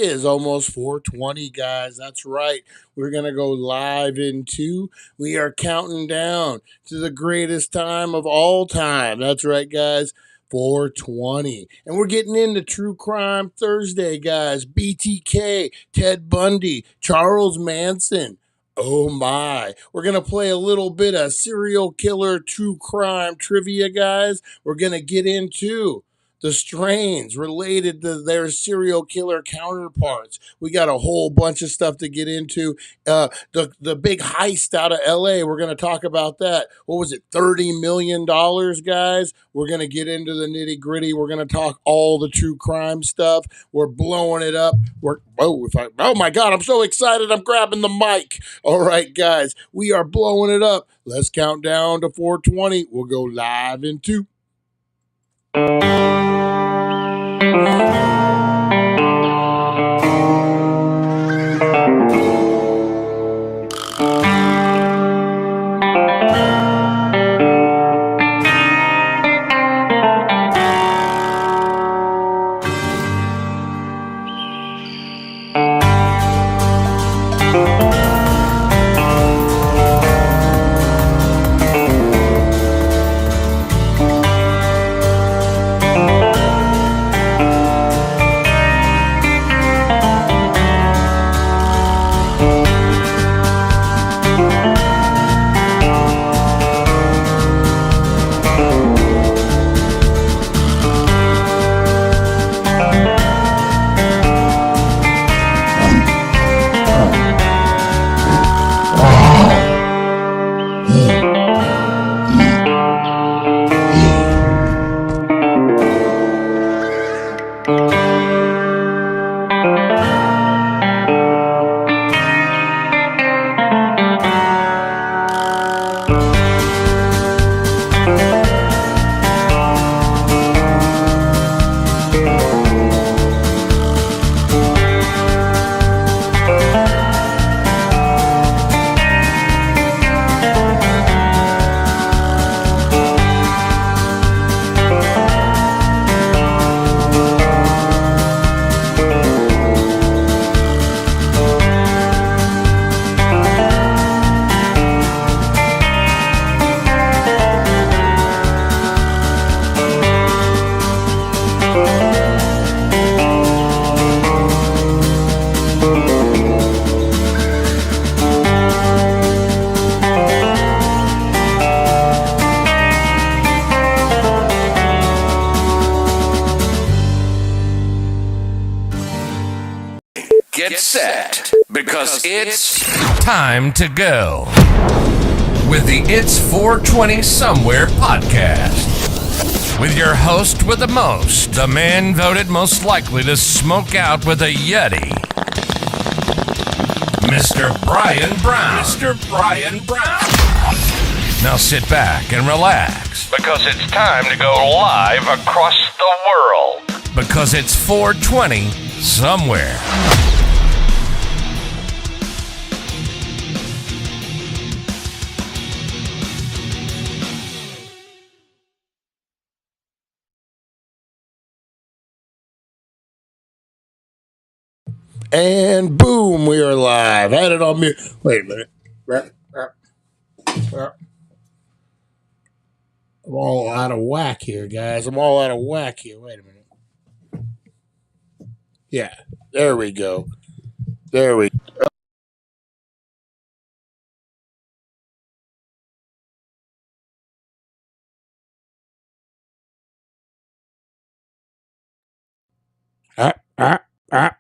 Is almost 420, guys. That's right. We're going to go live in two. We are counting down to the greatest time of all time. That's right, guys. 420. And we're getting into True Crime Thursday, guys. BTK, Ted Bundy, Charles Manson. Oh my. We're going to play a little bit of serial killer true crime trivia, guys. We're going to get into the strains related to their serial killer counterparts. We got a whole bunch of stuff to get into. The big heist out of LA. We're going to talk about that. What was it? $30 million, guys. We're going to get into the nitty gritty. We're going to talk all the true crime stuff. We're blowing it up. Oh my God, I'm so excited. I'm grabbing the mic. All right, guys, we are blowing it up. Let's count down to 420. We'll go live in two. Get set, because it's time to go with the It's 420 Somewhere podcast. With your host with the most, the man voted most likely to smoke out with a Yeti, Mr. Brian Brown. Mr. Brian Brown. Now sit back and relax, because it's time to go live across the world. Because it's 420 Somewhere. And boom, we are live. Had it on mute. Wait a minute. I'm all out of whack here, guys. I'm all out of whack here. Wait a minute. Yeah, there we go. There we go.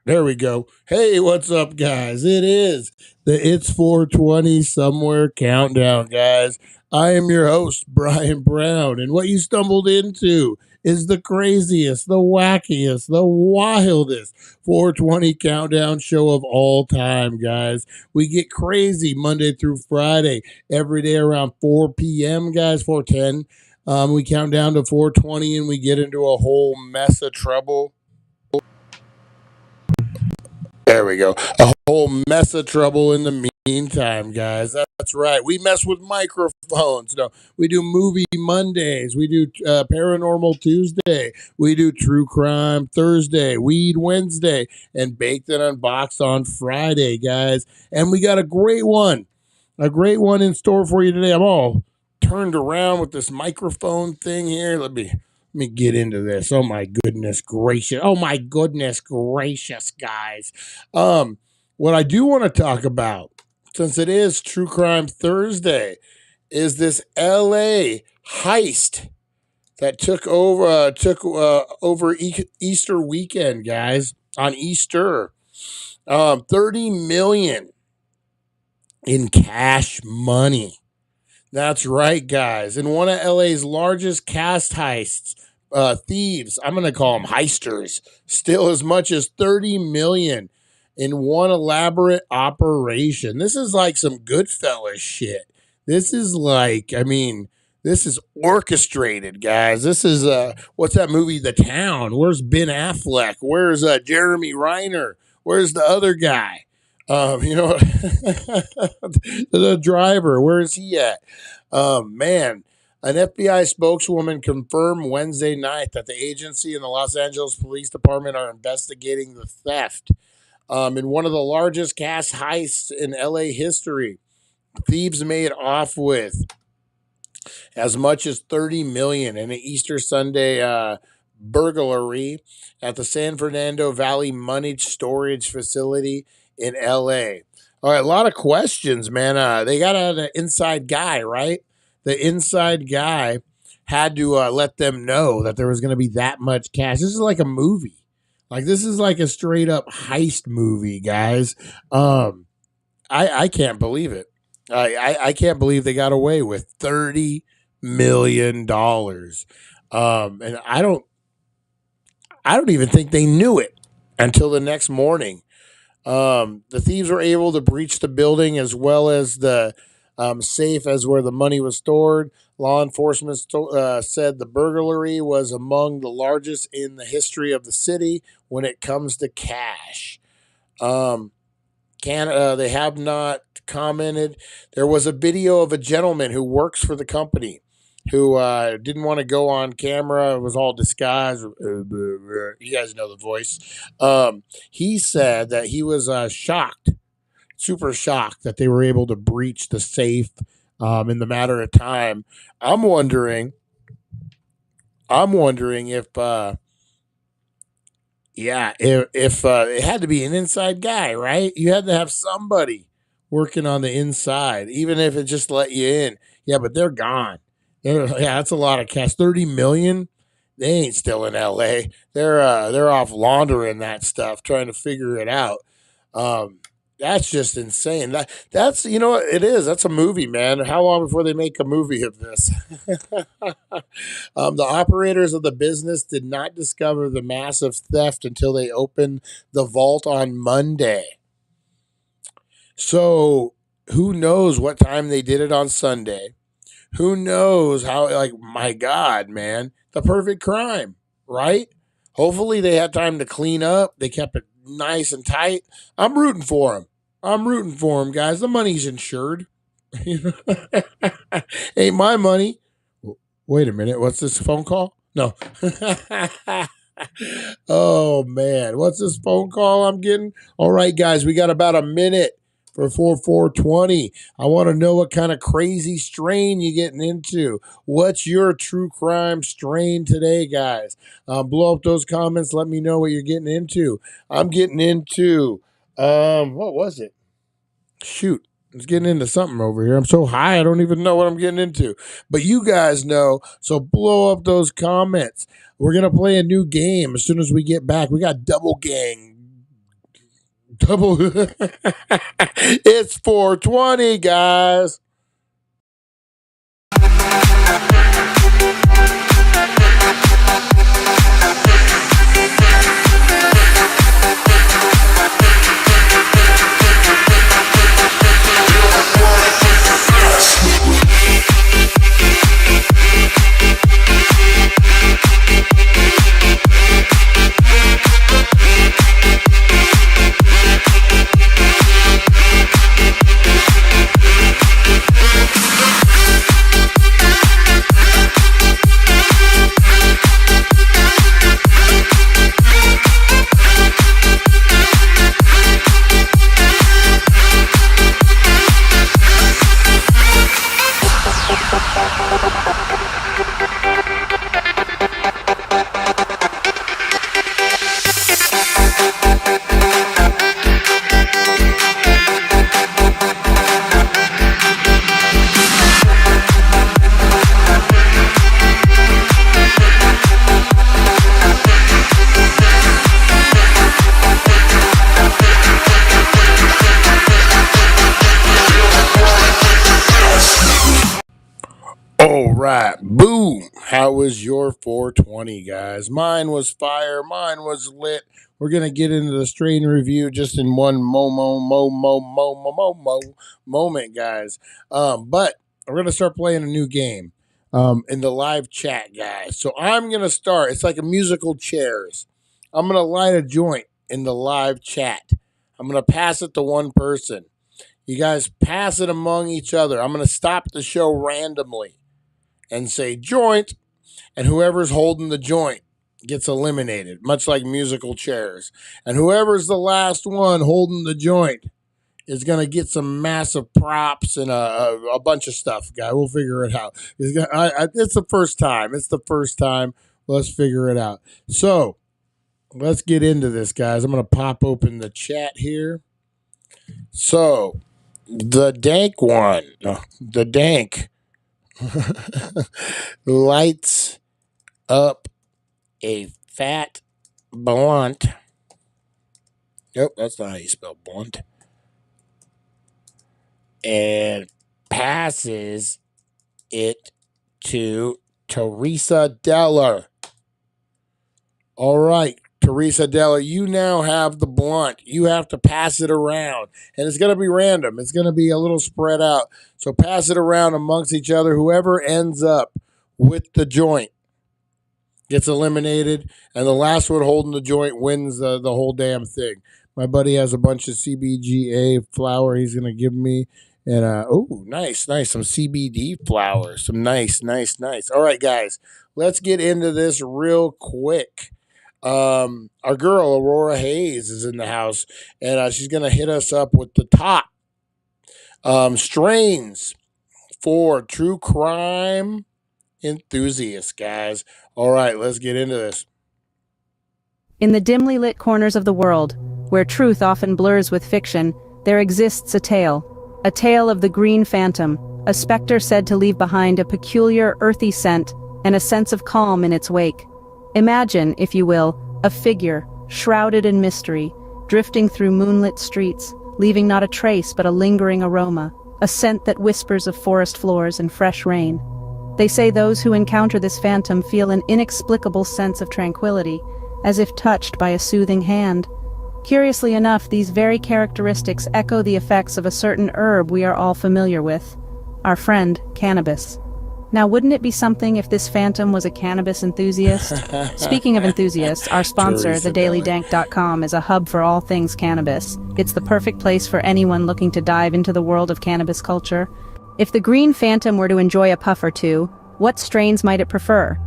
There we go. Hey, what's up, guys? It is the It's 420 Somewhere countdown, guys. I am your host, Brian Brown, and what you stumbled into is the craziest, the wackiest, the wildest 420 countdown show of all time, guys. We get crazy Monday through Friday, every day around 4 p.m., guys, 4:10. We count down to 420 and we get into a whole mess of trouble. There we go. A whole mess of trouble in the meantime, guys. That's That's right. We mess with microphones. No, we do movie Mondays. We do paranormal Tuesday. We do true crime Thursday, weed Wednesday, and baked and unboxed on Friday, guys. And we got a great one in store for you today. I'm all turned around with this microphone thing here. Let me get into this. Oh my goodness gracious. Oh my goodness gracious, guys. What I do want to talk about, since it is True Crime Thursday, is this LA heist that took over Easter weekend, guys. On Easter, 30 million in cash money. That's right, guys. In one of LA's largest cash heists, thieves, I'm going to call them heisters, steal as much as 30 million in one elaborate operation. This is like some Goodfellas shit. This is like, I mean, this is orchestrated, guys. This is what's that movie, The Town? Where's Ben Affleck? Where's Jeremy Reiner? Where's the other guy? You know, the driver, where is he at? Man, an FBI spokeswoman confirmed Wednesday night that the agency and the Los Angeles Police Department are investigating the theft. In one of the largest cash heists in LA history, thieves made off with as much as 30 million in an Easter Sunday burglary at the San Fernando Valley Money Storage Facility in LA. All right, a lot of questions, man. They got an inside guy, right? The inside guy had to let them know that there was going to be that much cash. This is like a movie. Like, this is like a straight up heist movie, guys. I can't believe it. I can't believe they got away with $30 million. And I don't even think they knew it until the next morning. The thieves were able to breach the building as well as the safe as where the money was stored. Law enforcement said the burglary was among the largest in the history of the city when it comes to cash. They have not commented. There was a video of a gentleman who works for the company who didn't want to go on camera. It was all disguised. You guys know the voice. He said that he was shocked, super shocked that they were able to breach the safe in the matter of time. I'm wondering if if it had to be an inside guy, right? You had to have somebody working on the inside, even if it just let you in. Yeah, but they're gone. That's a lot of cash. 30 million. They ain't still in LA. They're off laundering that stuff, trying to figure it out. That's just insane. That's you know what it is. That's a movie, man. How long before they make a movie of this? The operators of the business did not discover the massive theft until they opened the vault on Monday. So who knows what time they did it on Sunday? Who knows how, like, my God, man, the perfect crime, right? Hopefully they had time to clean up. They kept it nice and tight. I'm rooting for them. Guys. The money's insured. Ain't my money. Wait a minute. What's this phone call? No. Oh, man. What's this phone call I'm getting? All right, guys, we got about a minute for 420. I want to know what kind of crazy strain you're getting into. What's your true crime strain today, guys? Blow up those comments. Let me know what you're getting into. I'm getting into, what was it? Shoot. I was getting into something over here. I'm so high, I don't even know what I'm getting into. But you guys know, so blow up those comments. We're going to play a new game as soon as we get back. We got Double Gang. It's 420, guys. right. Boom. How was your 420, guys? Mine was fire. Mine was lit. We're going to get into the strain review just in one moment, guys. But we're going to start playing a new game in the live chat, guys. So I'm going to start. It's like a musical chairs. I'm going to light a joint in the live chat. I'm going to pass it to one person. You guys pass it among each other. I'm going to stop the show randomly and say joint, and whoever's holding the joint gets eliminated, much like musical chairs. And whoever's the last one holding the joint is going to get some massive props and a bunch of stuff, guy. We'll figure it out. It's the first time. It's the first time. Let's figure it out. So let's get into this, guys. I'm going to pop open the chat here. So the Dank one, the Dank lights up a fat blunt. Nope, that's not how you spell blunt. And passes it to Teresa Deller. All right, Teresa Deller, you now have the blunt. You have to pass it around. And it's going to be random. It's going to be a little spread out. So pass it around amongst each other. Whoever ends up with the joint gets eliminated. And the last one holding the joint wins the whole damn thing. My buddy has a bunch of CBGA flour he's going to give me. And, nice. Some CBD flour. Some nice. All right, guys, let's get into this real quick. Our girl Aurora Hayes is in the house, and she's gonna hit us up with the top strains for true crime enthusiasts, guys. All right, let's get into this. In the dimly lit corners of the world, where truth often blurs with fiction, there exists a tale of the Green Phantom, a specter said to leave behind a peculiar earthy scent and a sense of calm in its wake. Imagine, if you will, a figure, shrouded in mystery, drifting through moonlit streets, leaving not a trace but a lingering aroma, a scent that whispers of forest floors and fresh rain. They say those who encounter this phantom feel an inexplicable sense of tranquility, as if touched by a soothing hand. Curiously enough, these very characteristics echo the effects of a certain herb we are all familiar with, our friend, cannabis. Now, wouldn't it be something if this phantom was a cannabis enthusiast? Speaking of enthusiasts, our sponsor, thedailydank.com, is a hub for all things cannabis. It's the perfect place for anyone looking to dive into the world of cannabis culture. If the Green Phantom were to enjoy a puff or two, what strains might it prefer?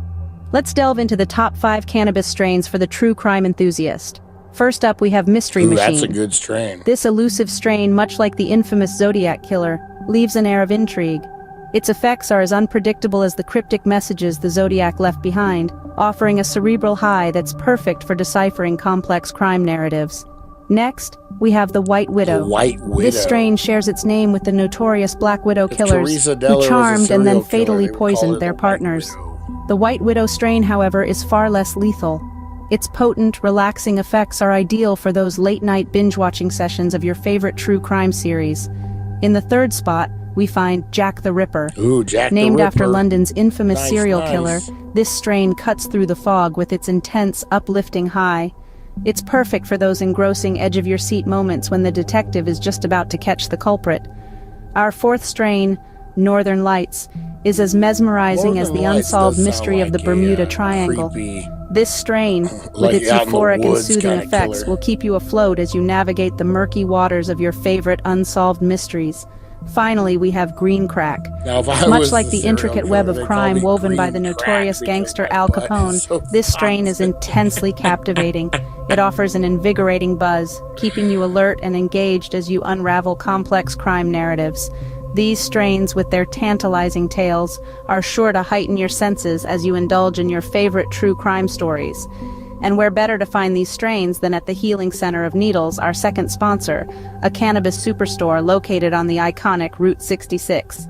Let's delve into the top 5 cannabis strains for the true crime enthusiast. First up, we have Mystery Machine. That's a good strain. This elusive strain, much like the infamous Zodiac Killer, leaves an air of intrigue. Its effects are as unpredictable as the cryptic messages the Zodiac left behind, offering a cerebral high that's perfect for deciphering complex crime narratives. Next, we have the White Widow. This strain shares its name with the notorious Black Widow killers, who charmed and then fatally poisoned their partners. The White Widow strain, however, is far less lethal. Its potent, relaxing effects are ideal for those late-night binge-watching sessions of your favorite true crime series. In the third spot, we find Jack the Ripper. Named after London's infamous serial killer, this strain cuts through the fog with its intense, uplifting high. It's perfect for those engrossing edge-of-your-seat moments when the detective is just about to catch the culprit. Our fourth strain, Northern Lights, is as mesmerizing as the unsolved mystery of the Bermuda Triangle. This strain, with its euphoric and soothing effects, will keep you afloat as you navigate the murky waters of your favorite unsolved mysteries. Finally, we have Green Crack. Much like the intricate web of crime woven by the notorious gangster Al Capone, this strain is intensely captivating. It offers an invigorating buzz, keeping you alert and engaged as you unravel complex crime narratives. These strains, with their tantalizing tales, are sure to heighten your senses as you indulge in your favorite true crime stories. And where better to find these strains than at the Healing Center of Needles, our second sponsor, a cannabis superstore located on the iconic Route 66.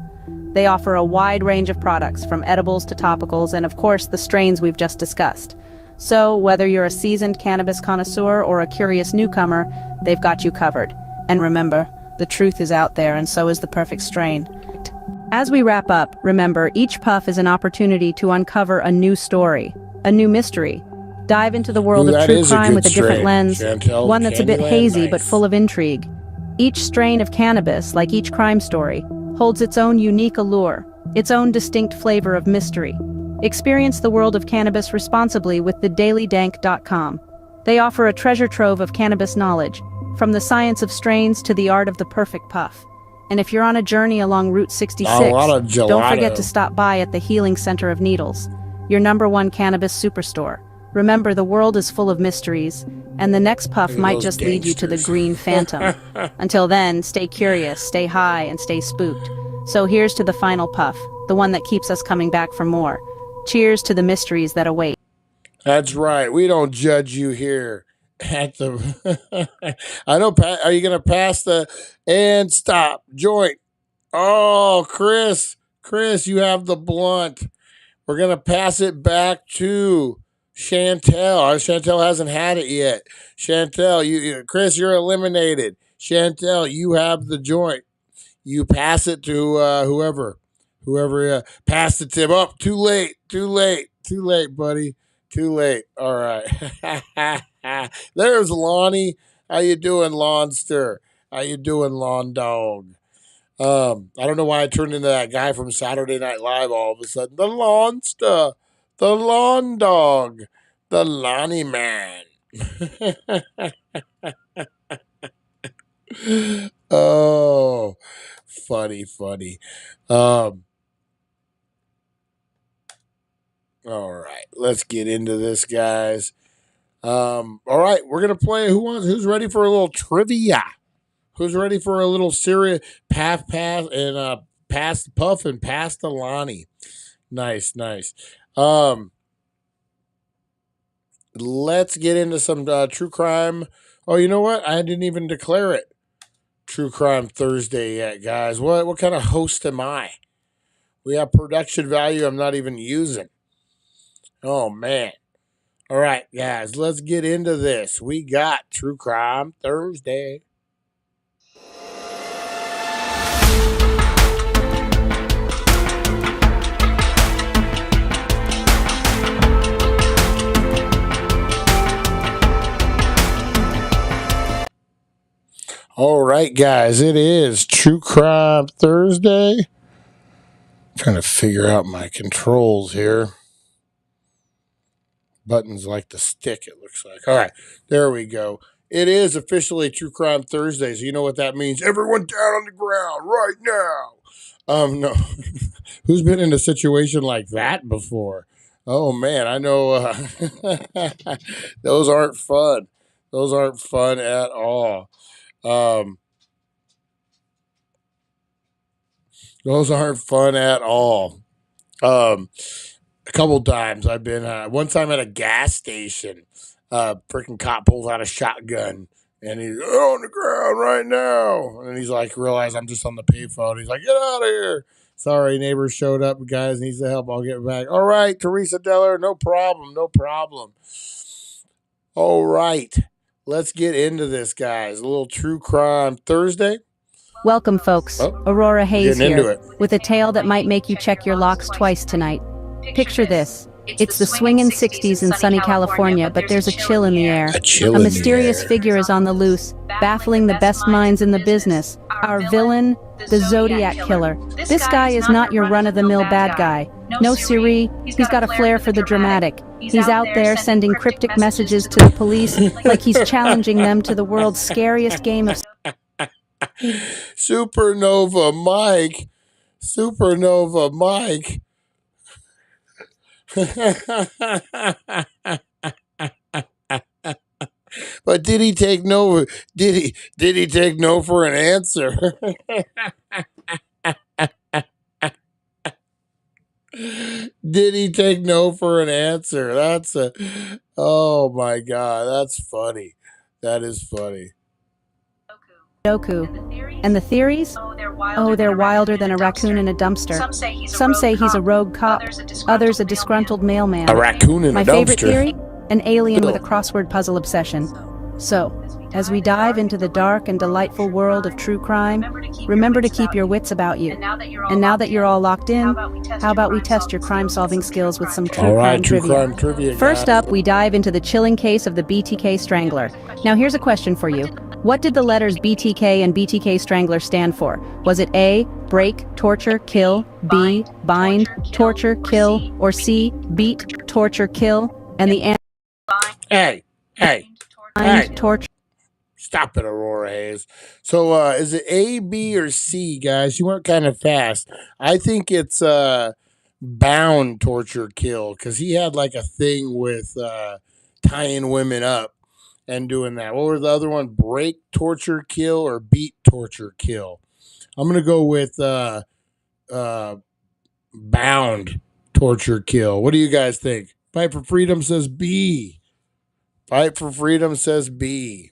They offer a wide range of products, from edibles to topicals, and of course the strains we've just discussed. So, whether you're a seasoned cannabis connoisseur or a curious newcomer, they've got you covered. And remember, the truth is out there, and so is the perfect strain. As we wrap up, remember, each puff is an opportunity to uncover a new story, a new mystery. Dive into the world of true crime with a different lens, Chantel, one that's a bit Candyland, hazy but nice. full of intrigue. Each strain of cannabis, like each crime story, holds its own unique allure, its own distinct flavor of mystery. Experience the world of cannabis responsibly with thedailydank.com. They offer a treasure trove of cannabis knowledge, from the science of strains to the art of the perfect puff. And if you're on a journey along Route 66, A lot of gelato. don't forget to stop by at the Healing Center of Needles, your #1 cannabis superstore. Remember, the world is full of mysteries, and the next puff Look at might those just lead you to the gangsters. green phantom. Until then, stay curious, stay high, and stay spooked. So here's to the final puff, the one that keeps us coming back for more. Cheers to the mysteries that await. That's right. We don't judge you here at the. I know. Are you going to pass the and stop joint? Oh, Chris, you have the blunt. We're going to pass it back to Chantel. Chantel hasn't had it yet. Chantel, Chris, you're eliminated. Chantel, you have the joint. You pass it to whoever. Pass the tip up. Too late, buddy. Too late. All right. There's Lonnie. How you doing, Lawnster? How you doing, Lawn Dog? I don't know why I turned into that guy from Saturday Night Live all of a sudden. The Lawnster, the Lawn Dog, the Lonnie Man. Oh, funny. All right, let's get into this, guys. All right, we're gonna play. Who's ready for a little trivia? Who's ready for a little serious pass and pass the puff and pass the Lonnie? Nice. Let's get into some true crime. Oh, you know what? I didn't even declare it True Crime Thursday yet, guys. What kind of host am I? We have production value I'm not even using. Oh, man. All right, guys, let's get into this. We got True Crime Thursday. All right, guys, it is True Crime Thursday. I'm trying to figure out my controls here. Buttons like the stick, it looks like. All right, there we go. It is officially True Crime Thursday, so you know what that means. Everyone down on the ground right now. No. Who's been in a situation like that before? Oh, man, I know. Those aren't fun. Those aren't fun at all. Those aren't fun at all. A couple times I've been, one time at a gas station, freaking cop pulls out a shotgun and he's on the ground right now. And he's like, realize I'm just on the payphone. He's like, get out of here. Sorry, neighbors showed up. Guys needs the help. I'll get back. All right, Teresa Deller, no problem. All right, let's get into this, guys. A little True Crime Thursday. Welcome, folks. Oh, Aurora Hayes getting into here, it. with a tale that might make you check your locks twice tonight. Picture this. It's the swingin' 60s in sunny California, but there's a chill in the air. A mysterious figure is on the loose, baffling the best minds in the business. Our villain, the Zodiac Killer. This guy is not your run-of-the-mill bad guy. No siree, he's got a flair for the dramatic. He's out there sending cryptic messages to the police like he's challenging them to the world's scariest game of... Supernova Mike. But did he take no? Did he take no for an answer? Did he take no for an answer? Oh my God, that's funny. That is funny. Doku. And the theories? Oh, they're wilder than a raccoon in a dumpster. Some say he's a rogue cop, others a disgruntled mailman. A raccoon in a dumpster. My favorite theory? An alien with a crossword puzzle obsession. So, As we dive into the dark and delightful world of true crime, remember to keep your wits about you. And now that you're all locked in, how about we test your crime-solving skills with some true crime trivia? First up, we dive into the chilling case of the BTK Strangler. Now here's a question for you. What did the letters BTK and BTK Strangler stand for? Was it A, break, torture, kill, B, bind, torture, kill, or C, beat, torture, kill? And the answer Hey, bind, torture. stop it, Aurora Hayes. So, is it A, B, or C, guys? You went kind of fast. I think it's bound, torture, kill, because he had like a thing with tying women up and doing that. What was the other one? Break, torture, kill, or beat, torture, kill? I'm gonna go with bound, torture, kill. What do you guys think? Fight for Freedom says B. Fight for Freedom says B.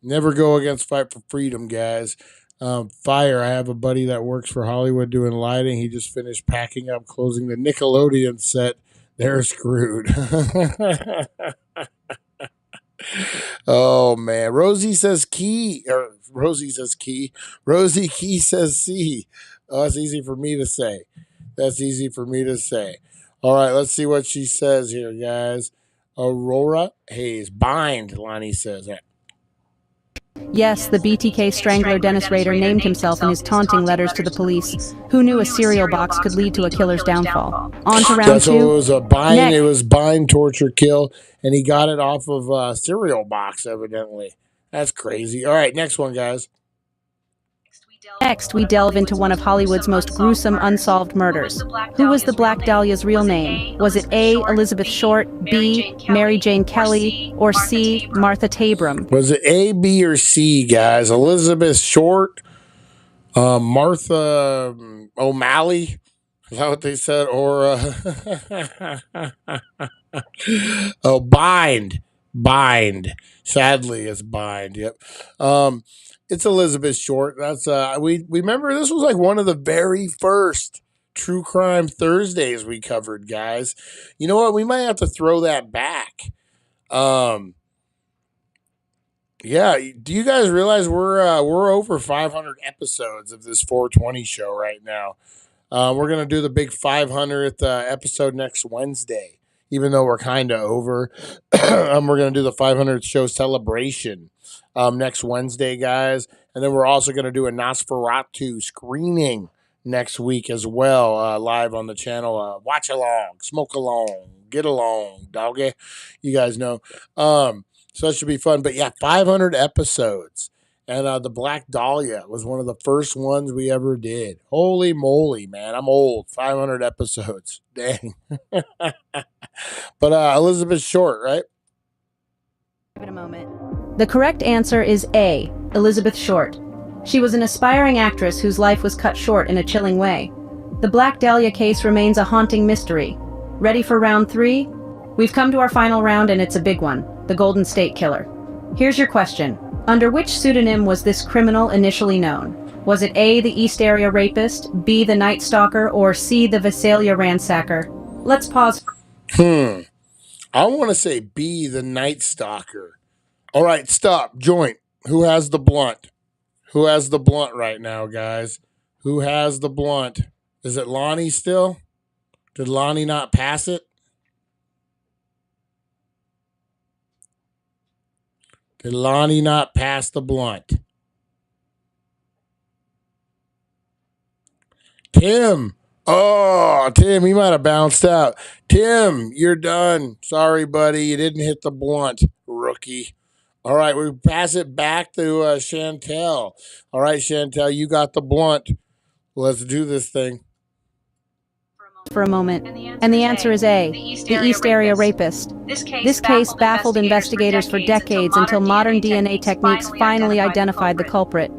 Never go against Fight for Freedom, guys. Fire. I have a buddy that works for Hollywood doing lighting. He just finished packing up, closing the Nickelodeon set. They're screwed. Oh man, Rosie says key, or Rosie says key. Rosie Key says C. Oh, that's easy for me to say. That's easy for me to say. All right, let's see what she says here, guys. Aurora Hayes. Bind, Lonnie says. Yes, the BTK Strangler Dennis Rader named himself in his taunting letters to the police. Who knew a cereal box could lead to a killer's downfall? On to round So two. it was a bind. Next. It was bind, torture, kill, and he got it off of a cereal box, evidently. That's crazy. All right, next one, guys. Next, we delve into one of Hollywood's most gruesome unsolved murders. Who was the Black Dahlia's real name? Was it A, Elizabeth Short, B, Mary Jane Kelly, or C, Martha Tabram? Was it A, B, or C, guys? Elizabeth Short, Martha O'Malley? Is that what they said? Or oh, bind. Sadly, it's bind. Yep. It's Elizabeth Short. That's we remember this was like one of the very first True Crime Thursdays we covered, guys. You know what? We might have to throw that back. Yeah. Do you guys realize we're over 500 episodes of this 420 show right now? We're gonna do the big 500th episode next Wednesday, even though we're kind of over. We're gonna do the 500th show celebration next Wednesday, guys, and then we're also gonna do a Nosferatu screening next week as well, live on the channel. Watch along, smoke along, get along, doggy. You guys know. So that should be fun. But yeah, 500 episodes. And the Black Dahlia was one of the first ones we ever did. Holy moly, man. I'm old. 500 episodes. Dang. But Elizabeth Short, right? Give it a moment. The correct answer is A, Elizabeth Short. She was an aspiring actress whose life was cut short in a chilling way. The Black Dahlia case remains a haunting mystery. Ready for round 3? We've come to our final round and it's a big one, the Golden State Killer. Here's your question. Under which pseudonym was this criminal initially known? Was it A, the East Area Rapist, B, the Night Stalker, or C, the Visalia Ransacker? Let's pause. I want to say B, the Night Stalker. All right, stop. Joint. Who has the blunt? Who has the blunt right now, guys? Who has the blunt? Is it Lonnie still? Did Lonnie not pass it? Did Lonnie not pass the blunt? Tim. Oh, Tim, he might have bounced out. Tim, you're done. Sorry, buddy. You didn't hit the blunt, rookie. All right, we pass it back to Chantel. All right, Chantel, you got the blunt. Let's do this thing. For a moment. And the answer is A, the East Area Rapist. This case baffled investigators for decades until modern DNA techniques finally identified the culprit.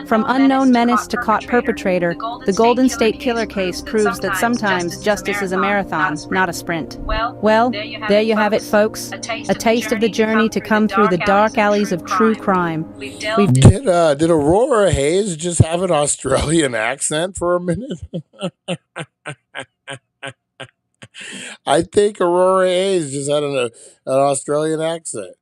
From unknown menace to caught perpetrator, the Golden State Killer case proves that sometimes justice is a marathon, not a sprint. Well, there you have it, folks. A taste of the journey to come through the dark alleys of true crime. Did Aurora Hayes just have an Australian accent for a minute? I think Aurora Hayes just had an Australian accent.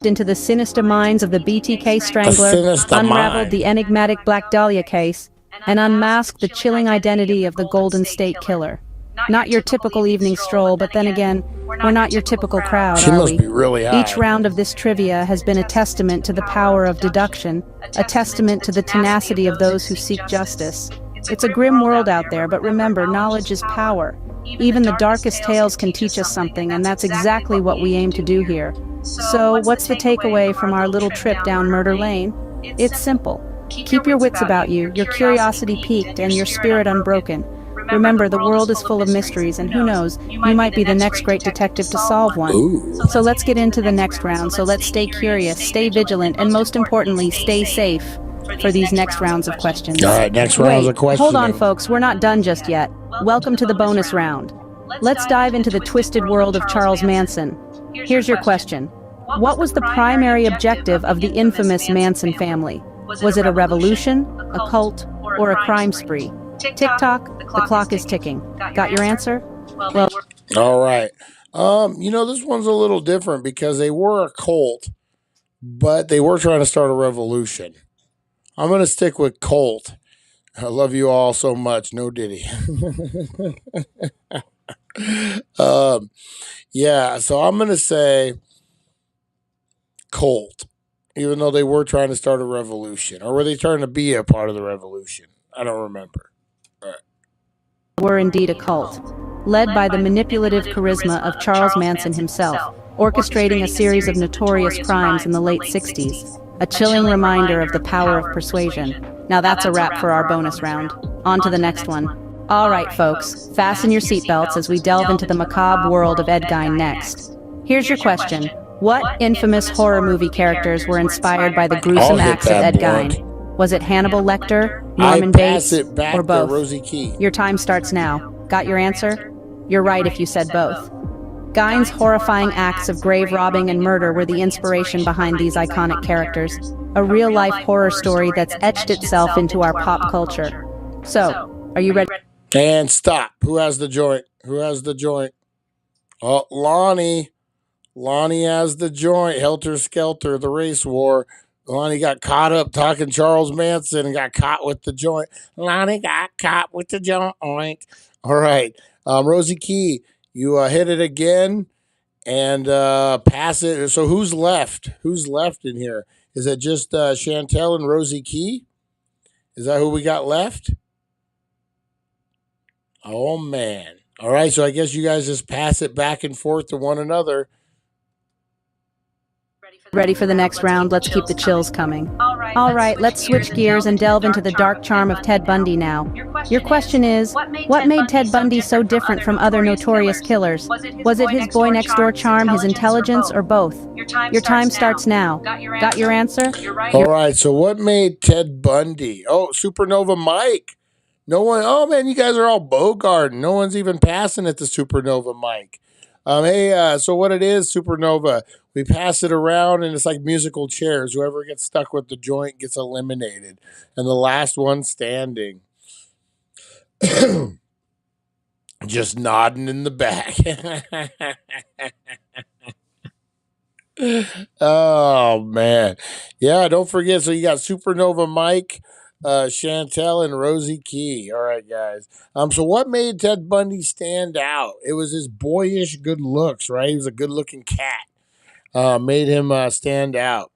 into the sinister minds of the BTK Strangler, sinister unraveled mind. the enigmatic Black Dahlia case, and unmasked the chilling identity of the Golden State Killer. Not your typical evening stroll, but then again, we're not your typical crowd, She are must we? be really high. Each round of this trivia has been a testament to the power of deduction, a testament to the tenacity of those who seek justice. It's a grim world out there, but remember, knowledge is power. Even the darkest tales can teach us something, and that's exactly what we aim to do here. So, what's the takeaway from our little trip down Murder Lane? It's simple. Keep your wits about you, your curiosity piqued, and your spirit unbroken. Remember, the world is full of mysteries, and who knows, you might be the next great detective to solve one. Ooh. So let's get into the next round. So let's stay curious, stay vigilant, and most importantly, stay safe for these next rounds of questions. All right, next rounds of questioning. Hold on, folks. We're not done just yet. Welcome to the bonus round. Let's dive into the twisted world of Charles Manson. Here's your question. What was the primary objective of the infamous Manson family? Was it a revolution, a cult, or a crime spree? Tick-tock, the clock is ticking. Got your answer? Well, All right. This one's a little different because they were a cult, but they were trying to start a revolution. I'm going to stick with cult. I love you all so much. No Diddy. So I'm going to say cult, even though they were trying to start a revolution. Or were they trying to be a part of the revolution? I don't remember. were indeed a cult, led by the manipulative charisma of Charles Manson himself, orchestrating a series of notorious crimes in the late 60s, a chilling reminder of the power of persuasion. Now that's a wrap for our bonus round. On to the next one. All right, folks, fasten your seatbelts as we delve into the macabre world of Ed Gein next. Here's your question. What infamous horror movie characters were inspired by the gruesome acts of Ed Gein? Was it Hannibal Lecter, Norman Bates, or both? Rosie Key. Your time starts now. Got your answer? You're right if you said both. Gein's horrifying acts of grave robbing and murder were the inspiration behind these iconic characters, a real-life horror story that's etched itself into our pop culture. So, are you ready? And stop. Who has the joint? Who has the joint? Oh, Lonnie. Lonnie has the joint. Helter Skelter, the race war. Lonnie got caught up talking Charles Manson and got caught with the joint. Lonnie got caught with the joint. All right. Rosie Key, you hit it again and pass it. So who's left? Who's left in here? Is it just Chantel and Rosie Key? Is that who we got left? Oh, man. All right. So I guess you guys just pass it back and forth to one another. Ready for the next round? Let's keep the chills coming. All right, let's switch gears and delve into the dark charm of Ted Bundy now. Your question is, what made Ted Bundy so different from other notorious killers? Was it his boy next door charm, his intelligence, or both? Your time starts now. Got your answer? All right, so what made Ted Bundy? Oh, Supernova Mike. No one, oh man, you guys are all Bogarting. No one's even passing it to Supernova Mike. So what it is, Supernova, we pass it around and it's like musical chairs. Whoever gets stuck with the joint gets eliminated. And the last one standing. Just nodding in the back. Oh, man. Yeah, don't forget. So you got Supernova Mike, Chantel, and Rosie Key. All right, guys. So what made Ted Bundy stand out? It was his boyish good looks, right? He was a good-looking cat. Made him stand out.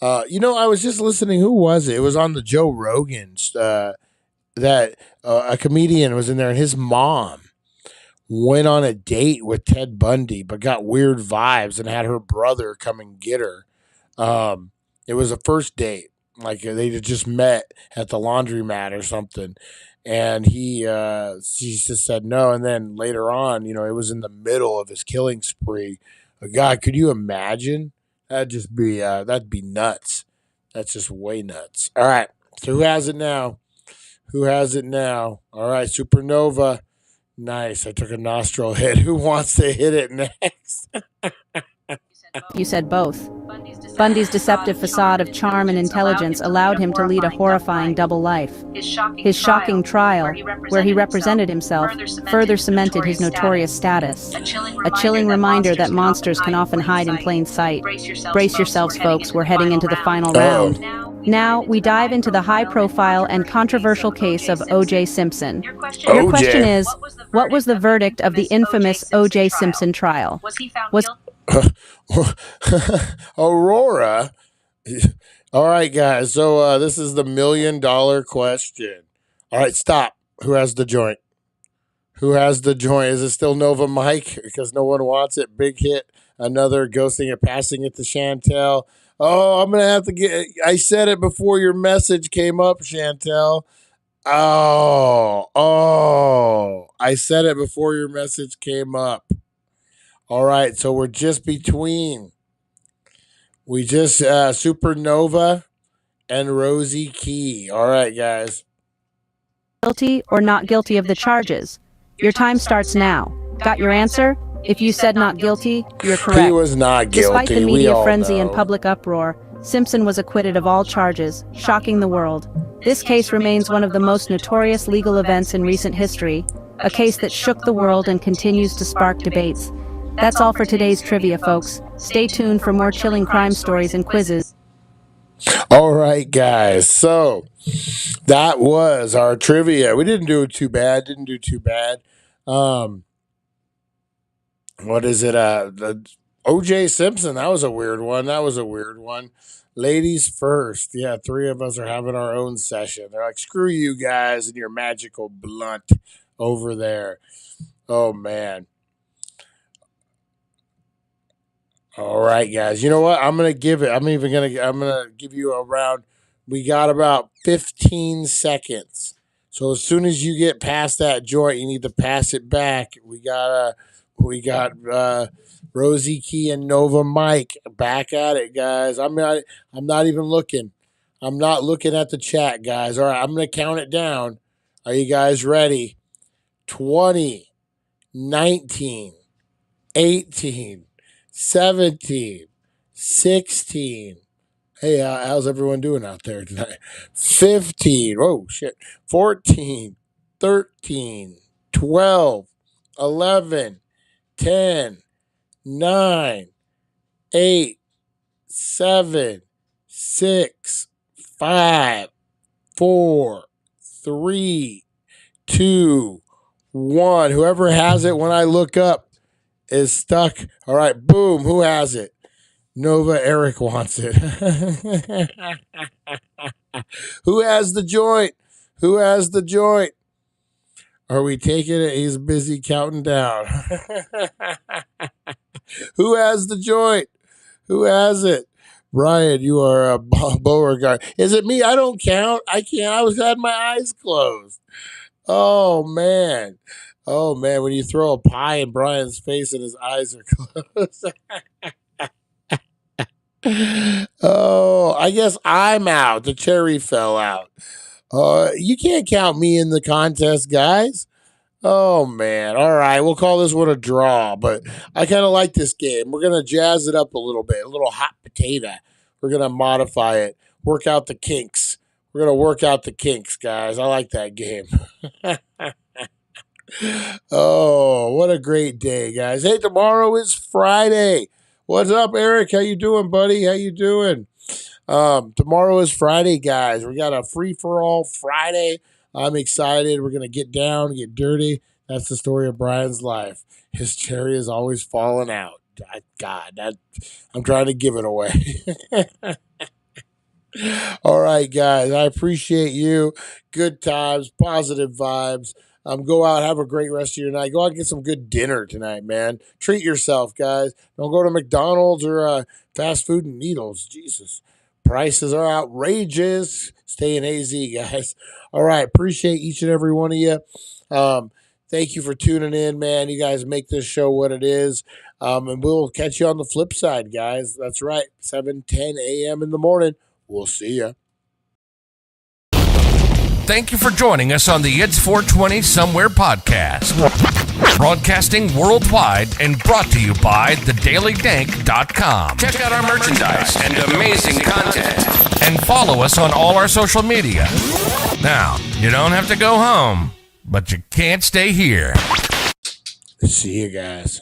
I was just listening. Who was it? It was on the Joe Rogan's that a comedian was in there, and his mom went on a date with Ted Bundy, but got weird vibes and had her brother come and get her. It was a first date. Like they had just met at the laundromat or something. And she just said no. And then later on, it was in the middle of his killing spree. God, could you imagine? That'd be nuts. That's just way nuts. All right. So who has it now? Who has it now? All right. Supernova. Nice. I took a nostril hit. Who wants to hit it next? You said both. Bundy's deceptive facade of charm and intelligence allowed him to lead a horrifying double life. His shocking trial, where he represented himself, further cemented his notorious status. A chilling reminder that monsters can often hide in plain sight. Brace yourselves, folks, we're heading into the final round. Now, we dive into the high-profile and controversial case of O.J. Simpson. Your question is, what was the verdict of the infamous O.J. Simpson trial? Was Aurora. All right, guys. So this is the $1,000,000 question. All right, stop. Who has the joint? Who has the joint? Is it still Nova Mike? Because no one wants it. Big hit. Another ghosting and passing it to Chantel. Oh, I'm gonna have to get. I said it before your message came up, Chantel. Oh, I said it before your message came up. All right, so we're just between. We just Supernova and Rosie Key. All right, guys. guilty or not guilty of the charges? Your time starts now. Got your answer? If you said not guilty, you're correct. He was not guilty. Despite the We media all frenzy and know. public uproar, Simpson was acquitted of all charges, shocking the world. This case remains one of the most notorious legal events in recent history, a case that shook the world and continues to spark debates. That's all for today's trivia, folks. Stay tuned for more chilling crime stories and quizzes. All right, guys. So that was our trivia. We didn't do too bad. What is it? The O.J. Simpson. That was a weird one. Ladies first. Yeah, three of us are having our own session. They're like, screw you guys and your magical blunt over there. Oh, man. All right, guys. You know what? I'm gonna give you a round. We got about 15 seconds. So as soon as you get past that joint, you need to pass it back. We got Rosie Key and Nova Mike back at it, guys. I'm not even looking. I'm not looking at the chat, guys. All right, I'm gonna count it down. Are you guys ready? 20, 19, 18. 17, 16. Hey, how's everyone doing out there tonight? 15. Oh, shit. 14, 13, 12, 11, 10, 9, 8, 7, 6, 5, 4, 3, 2, 1. Whoever has it when I look up is stuck. All right, boom. Who has it? Nova Eric wants it. Who has the joint? Are we taking it? He's busy counting down. Who has the joint? Who has it? Brian, you are a Beauregard. Is it me? I don't count. I can't. I had my eyes closed. Oh, man. When you throw a pie in Brian's face and his eyes are closed. Oh, I guess I'm out. The cherry fell out. You can't count me in the contest, guys. Oh, man. All right. We'll call this one a draw, but I kind of like this game. We're going to jazz it up a little bit, a little hot potato. We're going to modify it, work out the kinks. We're going to work out the kinks, guys. I like that game. Oh, what a great day, guys. Hey, tomorrow is Friday. What's up, Eric? How you doing, buddy? How you doing? Tomorrow is Friday, guys. We got a free-for-all Friday. I'm excited. We're going to get down, get dirty. That's the story of Brian's life. His cherry is always falling out. I'm trying to give it away. All right, guys. I appreciate you. Good times, positive vibes. Go out, have a great rest of your night. Go out and get some good dinner tonight, man. Treat yourself, guys. Don't go to McDonald's or fast food and needles. Jesus. Prices are outrageous. Stay in AZ, guys. All right. Appreciate each and every one of you. Thank you for tuning in, man. You guys make this show what it is. And we'll catch you on the flip side, guys. That's right. 7:10 a.m. in the morning. We'll see ya. Thank you for joining us on the It's 420 Somewhere podcast. Broadcasting worldwide and brought to you by thedailydank.com. Check out our merchandise and amazing content. And follow us on all our social media. Now, you don't have to go home, but you can't stay here. See you guys.